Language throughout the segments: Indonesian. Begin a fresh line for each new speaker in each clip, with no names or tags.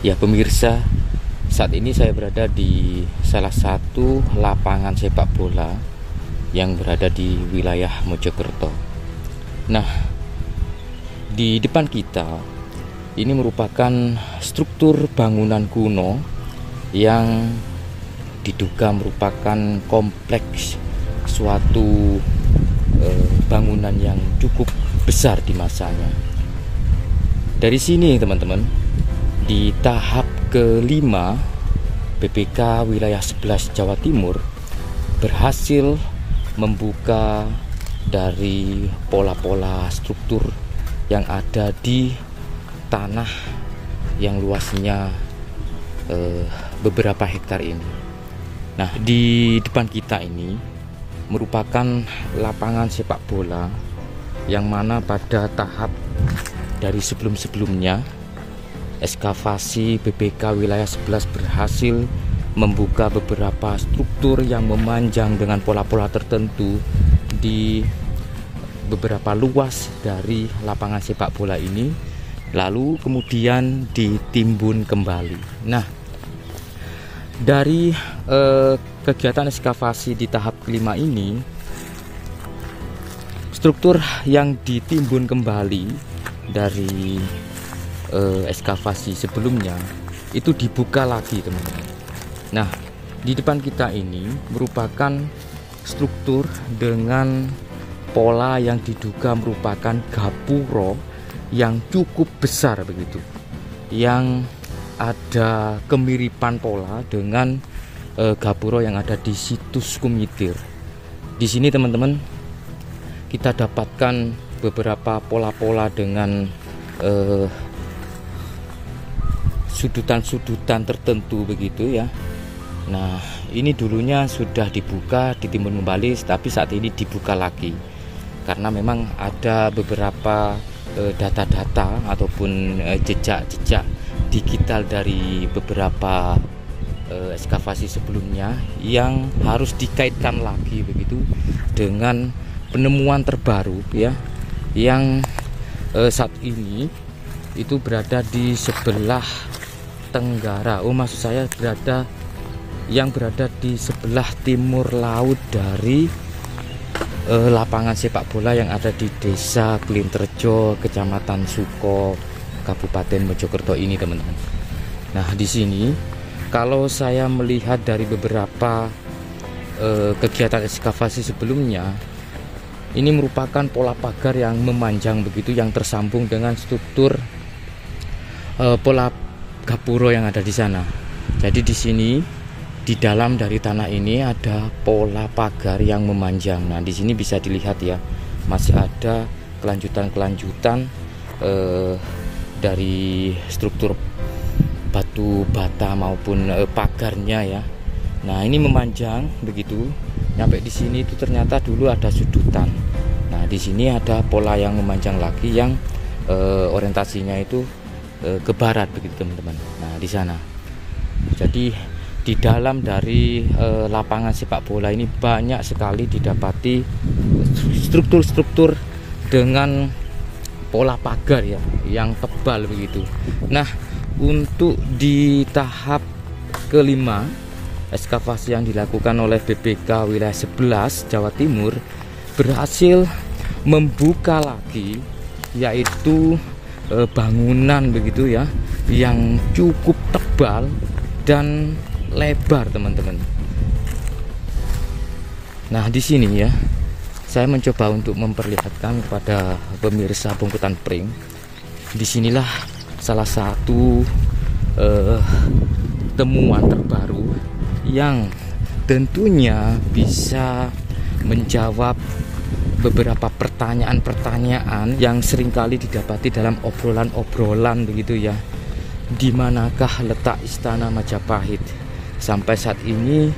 Ya pemirsa, saat ini saya berada di salah satu lapangan sepak bola yang berada di wilayah Mojokerto. Nah, di depan kita ini merupakan struktur bangunan kuno yang diduga merupakan kompleks suatu bangunan yang cukup besar di masanya. Dari sini teman-teman, di tahap kelima BPK wilayah 11 Jawa Timur berhasil membuka dari pola-pola struktur yang ada di tanah yang luasnya beberapa hektar ini. Nah, di depan kita ini merupakan lapangan sepak bola yang mana pada tahap dari sebelum-sebelumnya ekskavasi BPK wilayah 11 berhasil membuka beberapa struktur yang memanjang dengan pola-pola tertentu di beberapa luas dari lapangan sepak bola ini, lalu kemudian ditimbun kembali. Nah, dari kegiatan ekskavasi di tahap kelima ini, struktur yang ditimbun kembali dari ekskavasi sebelumnya itu dibuka lagi teman-teman. Nah, di depan kita ini merupakan struktur dengan pola yang diduga merupakan gapura yang cukup besar begitu, yang ada kemiripan pola dengan gapura yang ada di situs Kumitir. Di sini teman-teman kita dapatkan beberapa pola-pola dengan sudutan-sudutan tertentu begitu ya. Nah, ini dulunya sudah dibuka, ditimbun kembali, tapi saat ini dibuka lagi karena memang ada beberapa data-data ataupun jejak-jejak digital dari beberapa ekskavasi sebelumnya yang harus dikaitkan lagi begitu dengan penemuan terbaru ya, yang saat ini itu berada di sebelah tenggara. Maksud saya berada di sebelah timur laut dari lapangan sepak bola yang ada di Desa Klinterjo, Kecamatan Suko, Kabupaten Mojokerto ini, teman-teman. Nah, di sini kalau saya melihat dari beberapa kegiatan ekskavasi sebelumnya, ini merupakan pola pagar yang memanjang begitu, yang tersambung dengan struktur pola gapura yang ada di sana. Jadi di sini di dalam dari tanah ini ada pola pagar yang memanjang. Nah, di sini bisa dilihat ya, masih ada kelanjutan-kelanjutan dari struktur batu bata maupun pagarnya ya. Nah, ini memanjang begitu. Sampai di sini itu ternyata dulu ada sudutan. Nah, di sini ada pola yang memanjang lagi yang orientasinya itu ke barat begitu teman-teman. Nah, di sana. Jadi di dalam dari lapangan sepak bola ini banyak sekali didapati struktur-struktur dengan pola pagar ya yang tebal begitu. Nah, untuk di tahap kelima ekskavasi yang dilakukan oleh BPK wilayah 11 Jawa Timur berhasil membuka lagi, yaitu bangunan begitu ya yang cukup tebal dan lebar teman-teman. Nah, di sini ya saya mencoba untuk memperlihatkan kepada pemirsa Pungkutan Pring. Disinilah salah satu temuan terbaru yang tentunya bisa menjawab beberapa pertanyaan-pertanyaan yang seringkali didapati dalam obrolan-obrolan begitu ya. Di manakah letak Istana Majapahit? Sampai saat ini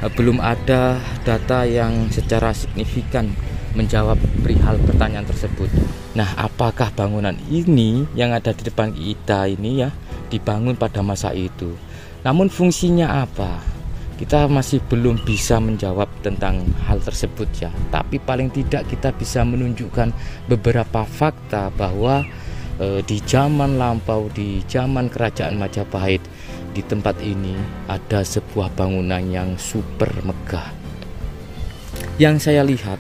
belum ada data yang secara signifikan menjawab perihal pertanyaan tersebut. Nah, apakah bangunan ini yang ada di depan kita ini ya dibangun pada masa itu? Namun fungsinya apa? Kita masih belum bisa menjawab tentang hal tersebut ya. Tapi paling tidak kita bisa menunjukkan beberapa fakta bahwa di zaman lampau, di zaman kerajaan Majapahit, di tempat ini ada sebuah bangunan yang super megah. Yang saya lihat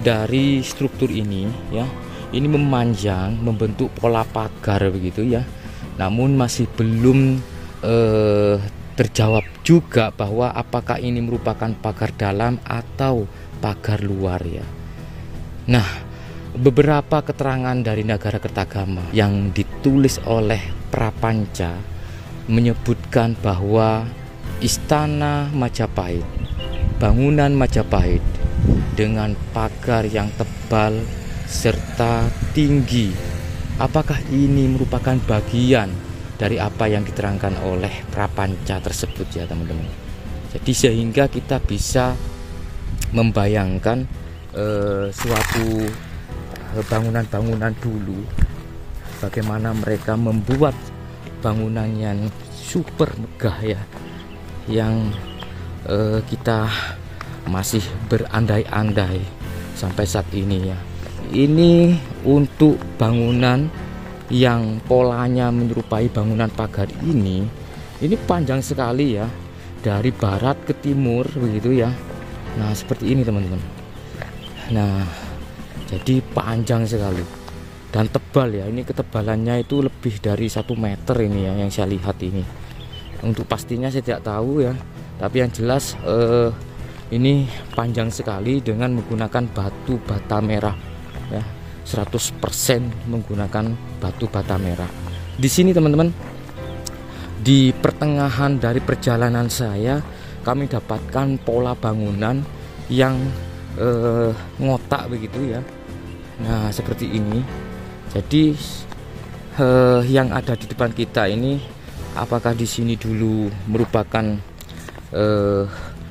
dari struktur ini ya, ini memanjang membentuk pola pagar begitu ya. Namun masih belum terjawab juga bahwa apakah ini merupakan pagar dalam atau pagar luar ya. Nah, beberapa keterangan dari Nagarakretagama yang ditulis oleh Prapanca menyebutkan bahwa istana Majapahit, bangunan Majapahit dengan pagar yang tebal serta tinggi, apakah ini merupakan bagian dari apa yang diterangkan oleh Prapanca tersebut ya teman-teman. Jadi sehingga kita bisa membayangkan suatu bangunan-bangunan dulu, bagaimana mereka membuat bangunan yang super megah ya, yang kita masih berandai-andai sampai saat ini ya. Ini untuk bangunan yang polanya menyerupai bangunan pagar ini panjang sekali ya, dari barat ke timur begitu ya. Nah seperti ini teman-teman. Nah jadi panjang sekali dan tebal ya, ini ketebalannya itu lebih dari 1 meter ini ya yang saya lihat ini. Untuk pastinya saya tidak tahu ya, tapi yang jelas ini panjang sekali dengan menggunakan batu bata merah ya, 100% menggunakan batu bata merah. Di sini teman-teman, di pertengahan dari perjalanan saya, kami dapatkan pola bangunan yang ngotak begitu ya. Nah seperti ini. Jadi yang ada di depan kita ini, apakah di sini dulu merupakan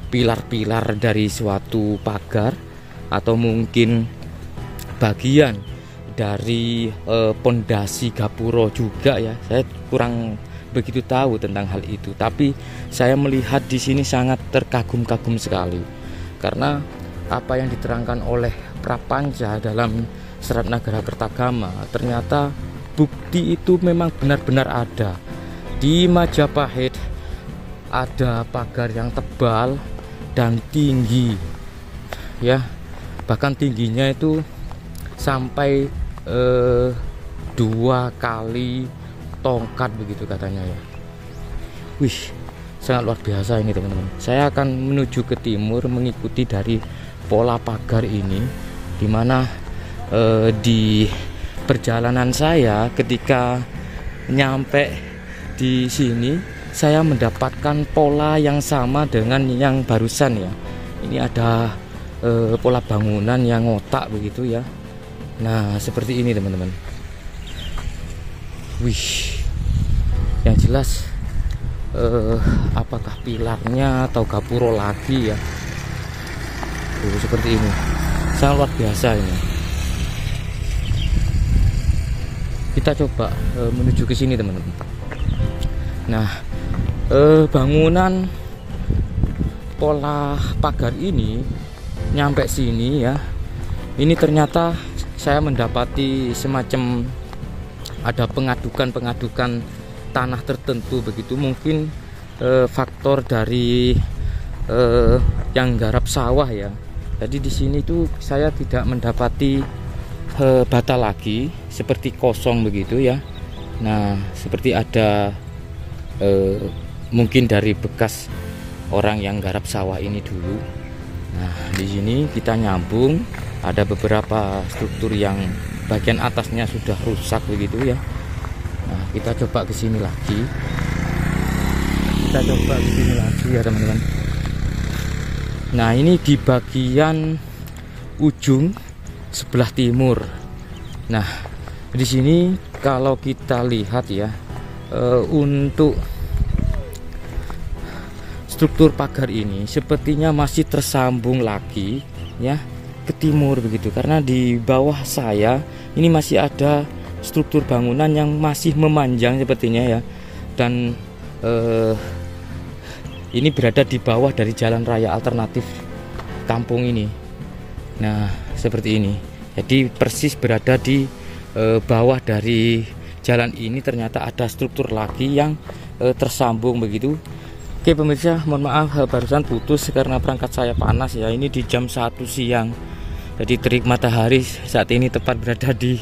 pilar-pilar dari suatu pagar, atau mungkin bagian dari pondasi gapuro juga ya. Saya kurang begitu tahu tentang hal itu, tapi saya melihat di sini sangat terkagum-kagum sekali karena apa yang diterangkan oleh Prapanca dalam Serat Nagarakretagama, ternyata bukti itu memang benar-benar ada. Di Majapahit ada pagar yang tebal dan tinggi ya, bahkan tingginya itu sampai 2 kali tongkat begitu katanya ya. Wih, sangat luar biasa ini teman-teman. Saya akan menuju ke timur mengikuti dari pola pagar ini, dimana di perjalanan saya ketika nyampe di sini saya mendapatkan pola yang sama dengan yang barusan ya. Ini ada pola bangunan yang ngotak begitu ya. Nah seperti ini teman-teman. Wih, yang jelas apakah pilarnya atau gapuro lagi ya. Seperti ini, sangat luar biasa ini. Kita coba menuju ke sini teman-teman. Nah bangunan pola pagar ini nyampe sini ya, ini ternyata saya mendapati semacam ada pengadukan tanah tertentu begitu, mungkin faktor dari yang garap sawah ya. Jadi di sini tuh saya tidak mendapati bata lagi, seperti kosong begitu ya. Nah seperti ada mungkin dari bekas orang yang garap sawah ini dulu. Nah di sini kita nyambung, ada beberapa struktur yang bagian atasnya sudah rusak begitu ya. Nah kita coba ke sini lagi, ya teman-teman. Nah ini di bagian ujung sebelah timur. Nah di sini kalau kita lihat ya, untuk struktur pagar ini sepertinya masih tersambung lagi ya ke timur begitu, karena di bawah saya ini masih ada struktur bangunan yang masih memanjang sepertinya ya, dan ini berada di bawah dari jalan raya alternatif kampung ini. Nah seperti ini, jadi persis berada di bawah dari jalan ini ternyata ada struktur lagi yang tersambung begitu. Oke pemirsa, mohon maaf barusan putus karena perangkat saya panas ya. Ini di jam 1 siang. Jadi terik matahari saat ini tepat berada di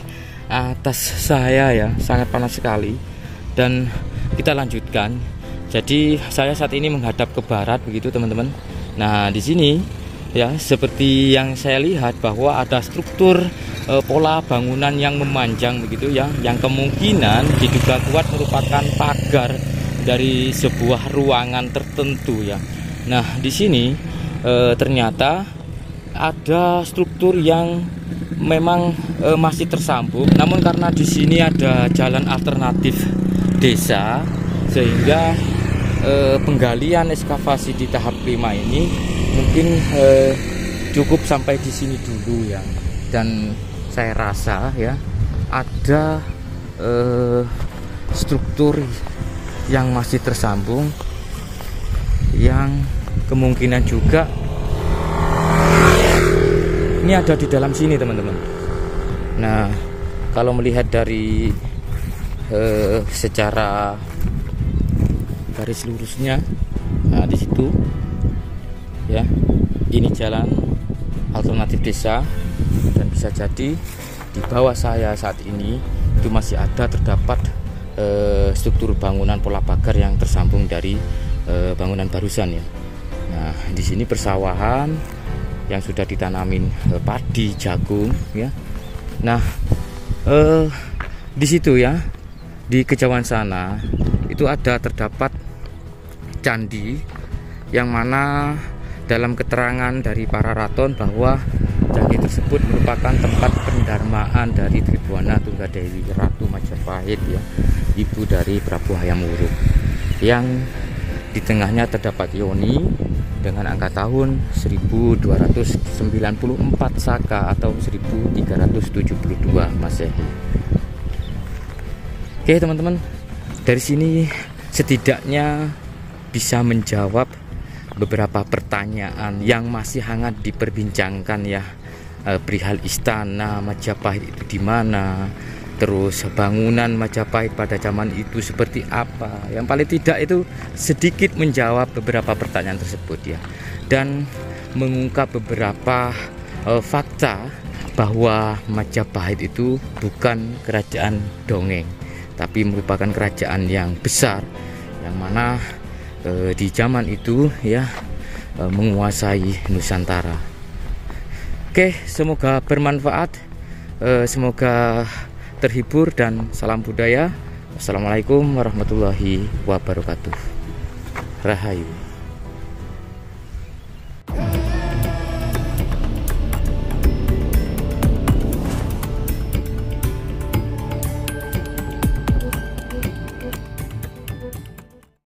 atas saya ya, sangat panas sekali. Dan kita lanjutkan. Jadi saya saat ini menghadap ke barat begitu teman-teman. Nah di sini ya seperti yang saya lihat bahwa ada struktur pola bangunan yang memanjang begitu ya, yang kemungkinan diduga kuat merupakan pagar dari sebuah ruangan tertentu ya. Nah di sini ternyata ada struktur yang memang masih tersambung, namun karena di sini ada jalan alternatif desa sehingga penggalian ekskavasi di tahap 5 ini mungkin cukup sampai di sini dulu ya. Dan saya rasa ya ada struktur yang masih tersambung yang kemungkinan juga ini ada di dalam sini teman-teman. Nah kalau melihat dari secara garis lurusnya, nah di situ ya ini jalan alternatif desa, dan bisa jadi di bawah saya saat ini itu masih ada terdapat struktur bangunan pola pagar yang tersambung dari bangunan barusan ya. Nah di sini persawahan yang sudah ditanamin padi, jagung ya. Nah di situ ya, di kejauhan sana itu ada terdapat candi yang mana dalam keterangan dari para raton bahwa candi tersebut merupakan tempat pendarmaan dari Tribhuwana Tunggadewi Ratu Majapahit ya, ibu dari Prabu Hayam Wuruk, yang di tengahnya terdapat yoni dengan angka tahun 1294 Saka atau 1372 Masehi. Oke teman-teman, dari sini setidaknya bisa menjawab beberapa pertanyaan yang masih hangat diperbincangkan ya, perihal istana Majapahit itu di mana, terus bangunan Majapahit pada zaman itu seperti apa. Yang paling tidak itu sedikit menjawab beberapa pertanyaan tersebut ya, dan mengungkap beberapa fakta bahwa Majapahit itu bukan kerajaan dongeng, tapi merupakan kerajaan yang besar yang mana di zaman itu ya menguasai Nusantara. Oke, semoga bermanfaat, semoga terhibur, dan salam budaya. Wassalamualaikum warahmatullahi wabarakatuh. Rahayu.